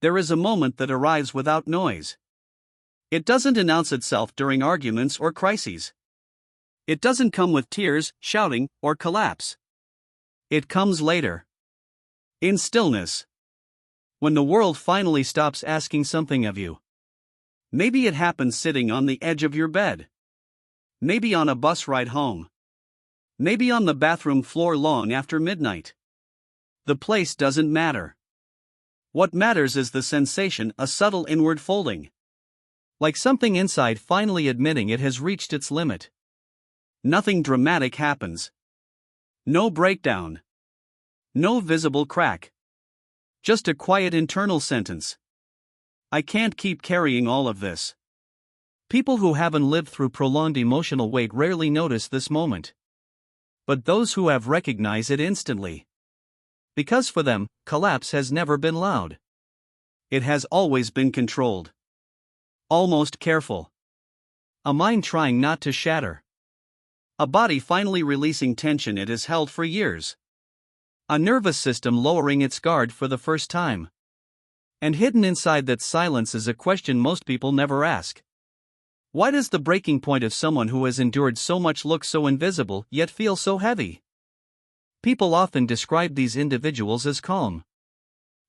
There is a moment that arrives without noise. It doesn't announce itself during arguments or crises. It doesn't come with tears, shouting, or collapse. It comes later. In stillness. When the world finally stops asking something of you. Maybe it happens sitting on the edge of your bed. Maybe on a bus ride home. Maybe on the bathroom floor long after midnight. The place doesn't matter. What matters is the sensation, a subtle inward folding. Like something inside finally admitting it has reached its limit. Nothing dramatic happens. No breakdown. No visible crack. Just a quiet internal sentence. I can't keep carrying all of this. People who haven't lived through prolonged emotional weight rarely notice this moment. But those who have recognize it instantly. Because for them, collapse has never been loud. It has always been controlled. Almost careful. A mind trying not to shatter. A body finally releasing tension it has held for years. A nervous system lowering its guard for the first time. And hidden inside that silence is a question most people never ask. Why does the breaking point of someone who has endured so much look so invisible yet feel so heavy? People often describe these individuals as calm,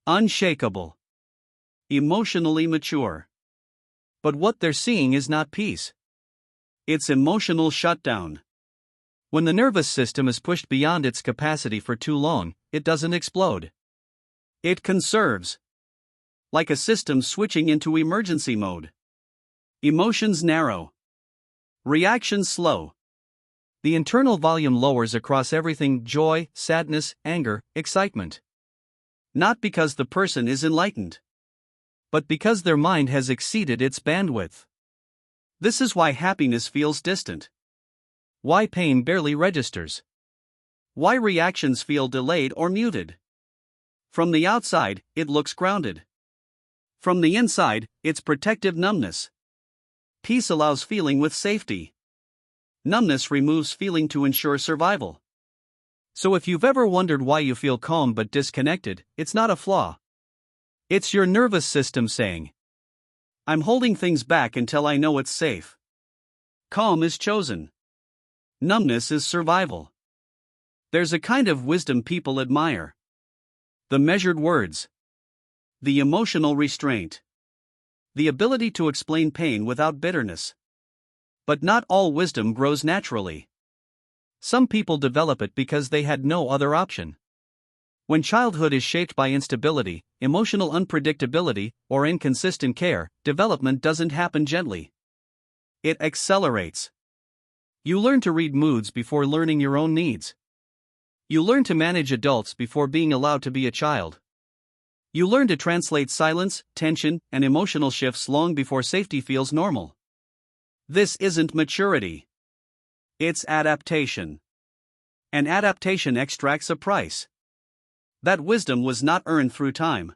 unshakable, emotionally mature. But what they're seeing is not peace. It's emotional shutdown. When the nervous system is pushed beyond its capacity for too long, it doesn't explode. It conserves. Like a system switching into emergency mode. Emotions narrow. Reactions slow. The internal volume lowers across everything: joy, sadness, anger, excitement. Not because the person is enlightened, but because their mind has exceeded its bandwidth. This is why happiness feels distant. Why pain barely registers. Why reactions feel delayed or muted. From the outside, it looks grounded. From the inside, it's protective numbness. Peace allows feeling with safety. Numbness removes feeling to ensure survival. So if you've ever wondered why you feel calm but disconnected, it's not a flaw. It's your nervous system saying, I'm holding things back until I know it's safe. Calm is chosen. Numbness is survival. There's a kind of wisdom people admire. The measured words. The emotional restraint. The ability to explain pain without bitterness. But not all wisdom grows naturally. Some people develop it because they had no other option. When childhood is shaped by instability, emotional unpredictability, or inconsistent care, development doesn't happen gently. It accelerates. You learn to read moods before learning your own needs. You learn to manage adults before being allowed to be a child. You learn to translate silence, tension, and emotional shifts long before safety feels normal. This isn't maturity. It's adaptation. And adaptation extracts a price. That wisdom was not earned through time.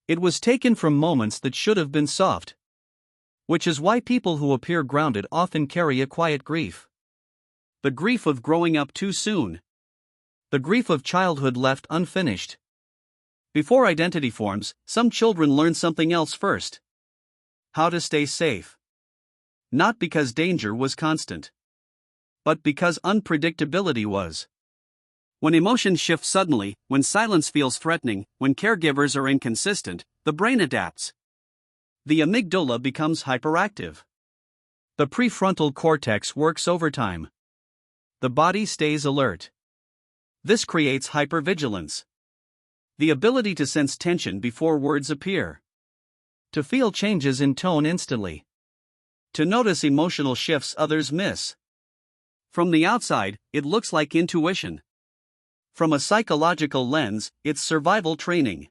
It was taken from moments that should have been soft. Which is why people who appear grounded often carry a quiet grief. The grief of growing up too soon. The grief of childhood left unfinished. Before identity forms, some children learn something else first. How to stay safe. Not because danger was constant, but because unpredictability was. When emotions shift suddenly, when silence feels threatening, when caregivers are inconsistent, the brain adapts. The amygdala becomes hyperactive. The prefrontal cortex works overtime. The body stays alert. This creates hypervigilance. The ability to sense tension before words appear. To feel changes in tone instantly. To notice emotional shifts others miss. From the outside, it looks like intuition. From a psychological lens, it's survival training.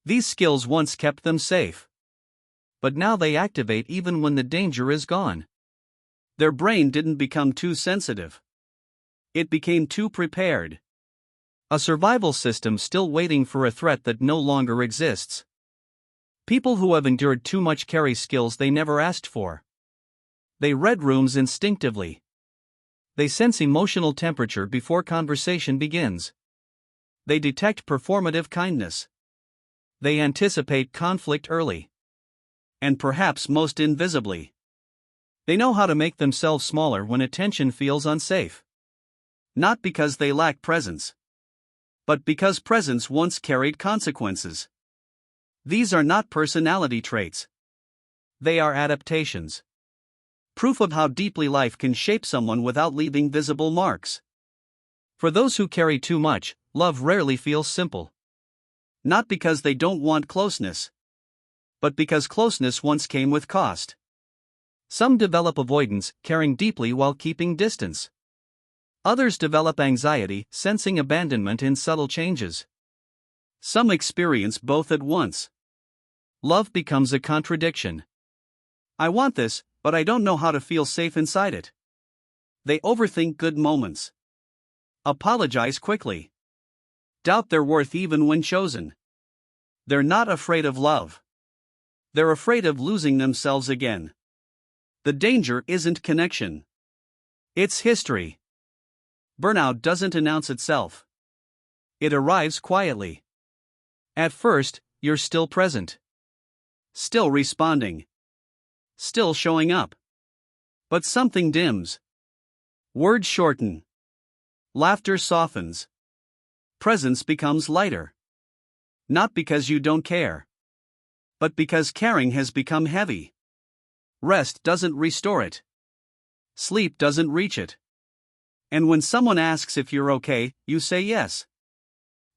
These skills once kept them safe. But now they activate even when the danger is gone. Their brain didn't become too sensitive. It became too prepared. A survival system still waiting for a threat that no longer exists. People who have endured too much carry skills they never asked for. They read rooms instinctively. They sense emotional temperature before conversation begins. They detect performative kindness. They anticipate conflict early. And perhaps most invisibly. They know how to make themselves smaller when attention feels unsafe. Not because they lack presence, but because presence once carried consequences. These are not personality traits. They are adaptations. Proof of how deeply life can shape someone without leaving visible marks. For those who carry too much, love rarely feels simple. Not because they don't want closeness, but because closeness once came with cost. Some develop avoidance, caring deeply while keeping distance. Others develop anxiety, sensing abandonment in subtle changes. Some experience both at once. Love becomes a contradiction. I want this, but I don't know how to feel safe inside it. They overthink good moments. Apologize quickly. Doubt their worth even when chosen. They're not afraid of love. They're afraid of losing themselves again. The danger isn't connection. It's history. Burnout doesn't announce itself. It arrives quietly. At first, you're still present. Still responding. Still showing up. But something dims. Words shorten. Laughter softens. Presence becomes lighter. Not because you don't care, but because caring has become heavy. Rest doesn't restore it. Sleep doesn't reach it. And when someone asks if you're okay, you say yes.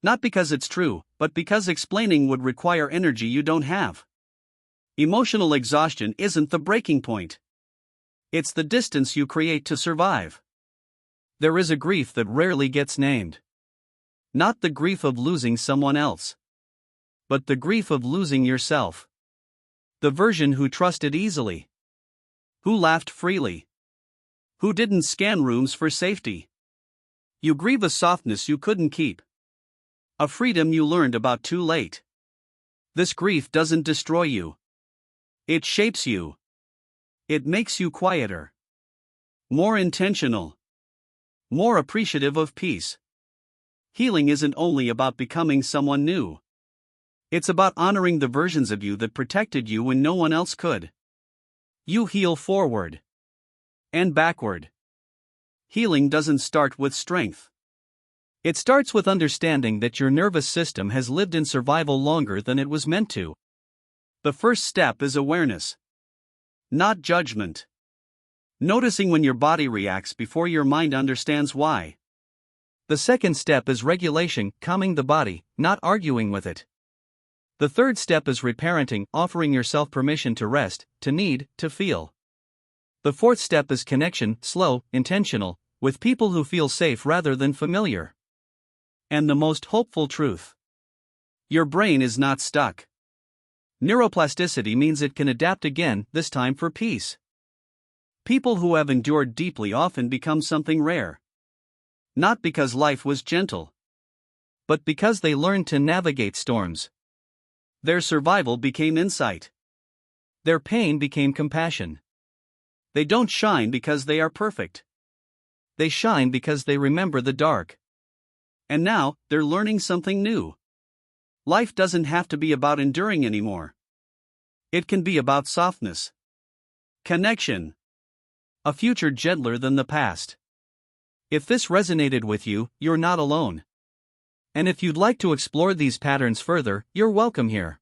Not because it's true, but because explaining would require energy you don't have. Emotional exhaustion isn't the breaking point. It's the distance you create to survive. There is a grief that rarely gets named. Not the grief of losing someone else, but the grief of losing yourself. The version who trusted easily. Who laughed freely. Who didn't scan rooms for safety. You grieve a softness you couldn't keep. A freedom you learned about too late. This grief doesn't destroy you. It shapes you. It makes you quieter. More intentional. More appreciative of peace. Healing isn't only about becoming someone new. It's about honoring the versions of you that protected you when no one else could. You heal forward. And backward. Healing doesn't start with strength. It starts with understanding that your nervous system has lived in survival longer than it was meant to. The first step is awareness. Not judgment. Noticing when your body reacts before your mind understands why. The second step is regulation, calming the body, not arguing with it. The third step is reparenting, offering yourself permission to rest, to need, to feel. The fourth step is connection, slow, intentional, with people who feel safe rather than familiar. And the most hopeful truth. Your brain is not stuck. Neuroplasticity means it can adapt again, this time for peace. People who have endured deeply often become something rare. Not because life was gentle, but because they learned to navigate storms. Their survival became insight. Their pain became compassion. They don't shine because they are perfect. They shine because they remember the dark. And now, they're learning something new. Life doesn't have to be about enduring anymore. It can be about softness. Connection. A future gentler than the past. If this resonated with you, you're not alone. And if you'd like to explore these patterns further, you're welcome here.